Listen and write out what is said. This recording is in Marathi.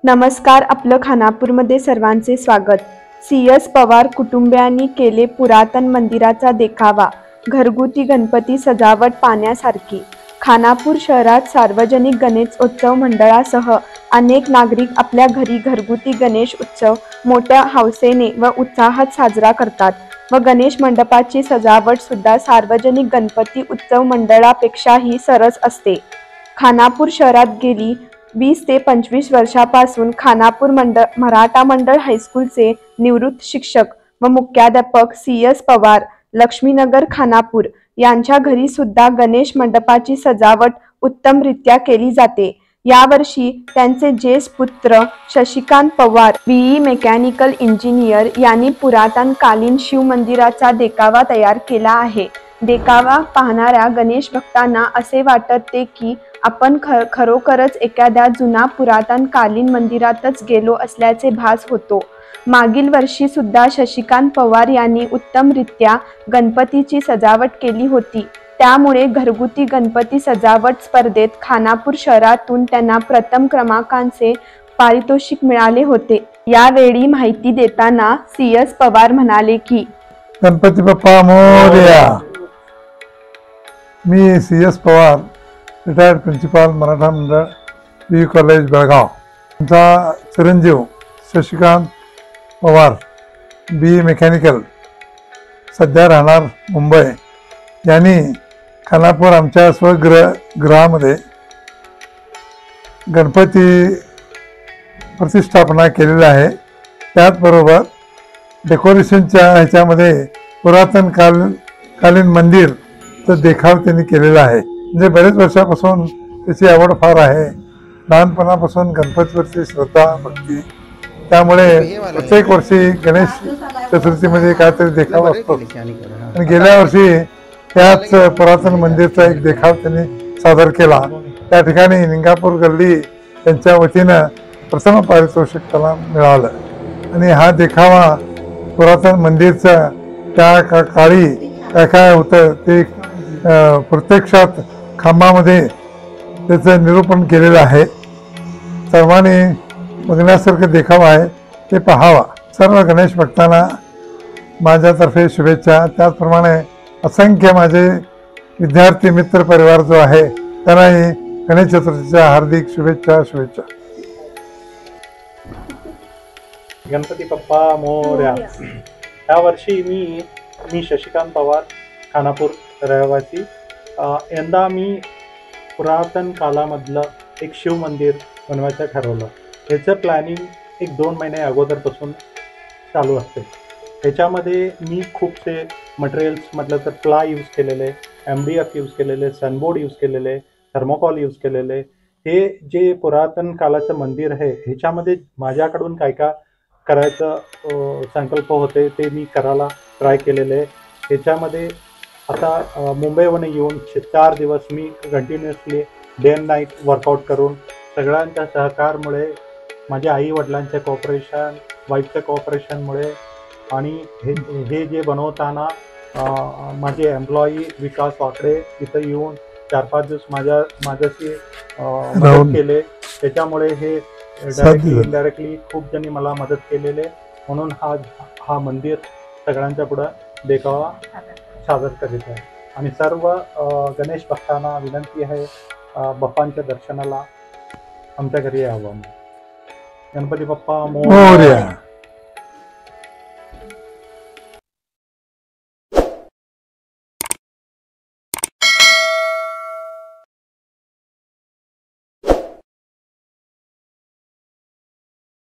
नमस्कार. आपलं खानापूरमध्ये सर्वांचे स्वागत. CS पवार कुटुंबियांनी केले पुरातन मंदिराचा देखावा. घरगुती गणपती सजावट पाहण्यासारखी. खानापूर शहरात सार्वजनिक गणेशोत्सव मंडळासह अनेक नागरिक आपल्या घरी घरगुती गणेश उत्सव मोठ्या हौसेने व उत्साहात साजरा करतात व गणेश मंडपाची सजावट सुद्धा सार्वजनिक गणपती उत्सव मंडळापेक्षाही सरस असते. खानापूर शहरात गेली 20 ते 25 वर्षापासून खानापूर मराठा मंडळ हायस्कूलचे निवृत्त शिक्षक व मुख्याध्यापक CS पवार, लक्ष्मीनगर खानापूर यांच्या घरी सुद्धा गणेश मंडपाची सजावट उत्तमरित्या केली जाते. यावर्षी त्यांचे ज्येष्ठ पुत्र Shashikant Pawar BE mechanical engineer यांनी पुरातन कालीन शिव मंदिराचा देखावा तयार केला आहे. देखावा पाहणाऱ्या गणेश भक्तांना असे वाटते की आपण खरोखरच एखाद्या जुना पुरातन कालीन मंदिरातच गेलो असल्याचे भास होतो. मागील वर्षी सुद्धा शशिकांत पवार यांनी उत्तमरित्या गणपतीची सजावट केली होती. त्यामुळे घरगुती गणपती सजावट स्पर्धेत खानापूर शहरातून त्यांना प्रथम क्रमांकाचे पारितोषिक मिळाले होते. यावेळी माहिती देताना CS पवार म्हणाले की गणपती बाप्पा मोरया. मी CS Pawar, retired principal Maratha मंडळ BE कॉलेज बेळगाव. आमचा चिरंजीव शशिकांत पवार BE मेकॅनिकल सध्या राहणार मुंबई यांनी खानापूर आमच्या स्वगृहामध्ये गणपती प्रतिष्ठापना केलेली आहे. त्याचबरोबर डेकोरेशनच्या ह्याच्यामध्ये पुरातन कालीन मंदिरचा देखाव त्यांनी केलेला आहे. म्हणजे बरेच वर्षापासून त्याची आवड फार आहे. लहानपणापासून गणपतीवरची श्रद्धा भक्ती, त्यामुळे प्रत्येक वर्षी गणेश चतुर्थीमध्ये काहीतरी देखाव असतो. आणि गेल्या वर्षी त्याच पुरातन मंदिरचा एक देखाव त्यांनी सादर केला. त्या ठिकाणी निंगापूर गल्ली यांच्या वतीनं प्रथम पारितोषिक त्याला मिळालं. आणि हा देखावा पुरातन मंदिरचं त्या काळी काय काय होतं ते प्रत्यक्षात खांबामध्ये त्याचं निरूपण केलेलं आहे. सर्वांनी बघण्यासारखं देखावा आहे, ते पाहावा. सर्व गणेश भक्तांना माझ्यातर्फे शुभेच्छा. त्याचप्रमाणे असंख्य माझे विद्यार्थी मित्र परिवार जो आहे त्यांनाही गणेश चतुर्थीच्या हार्दिक शुभेच्छा. गणपती बाप्पा मोरया. यावर्षी मी शशिकांत पवार, खानापूर रहिवासी. यंदा मी पुरातन कालामधलं एक शिव मंदिर बनवायचं ठरवलं. याचं प्लॅनिंग 1-2 महिने अगोदरपासून चालू असते. त्याच्यामध्ये मी खूपसे मटेरियल्स म्हटलं तर प्ला यूज केलेले, MDF यूज केलेले, सनबोर्ड यूज केलेले, थर्मोकॉल यूज केलेले. हे जे पुरातन कालाचं मंदिर आहे ह्याच्यामध्ये माझ्याकडून काय करायचं संकल्प होते ते मी करायला ट्राय केलेले. त्याच्यामध्ये आता मुंबईवरून येऊन 4 दिवस मी continuously day and night workout करून सगळ्यांच्या सहकारमुळे, माझ्या आई वडिलांच्या कोऑपरेशन, वाईफच्या कोऑपरेशनमुळे आणि हे जे बनवताना माझे एम्प्लॉई विकास वाकडे इथं येऊन 4-5 दिवस माझ्याशी मदत केले. त्याच्यामुळे हे डायरेक्टली इनडायरेक्टली खूप जणी मला मदत केलेले. म्हणून हा मंदिर सगळ्यांच्या पुढं देखावा सादर करीत आहे. आणि सर्व गणेश भक्तांना विनंती आहे, बाप्पांच्या दर्शनाला आमच्या घरी यावं. गणपती बाप्पा मोरया.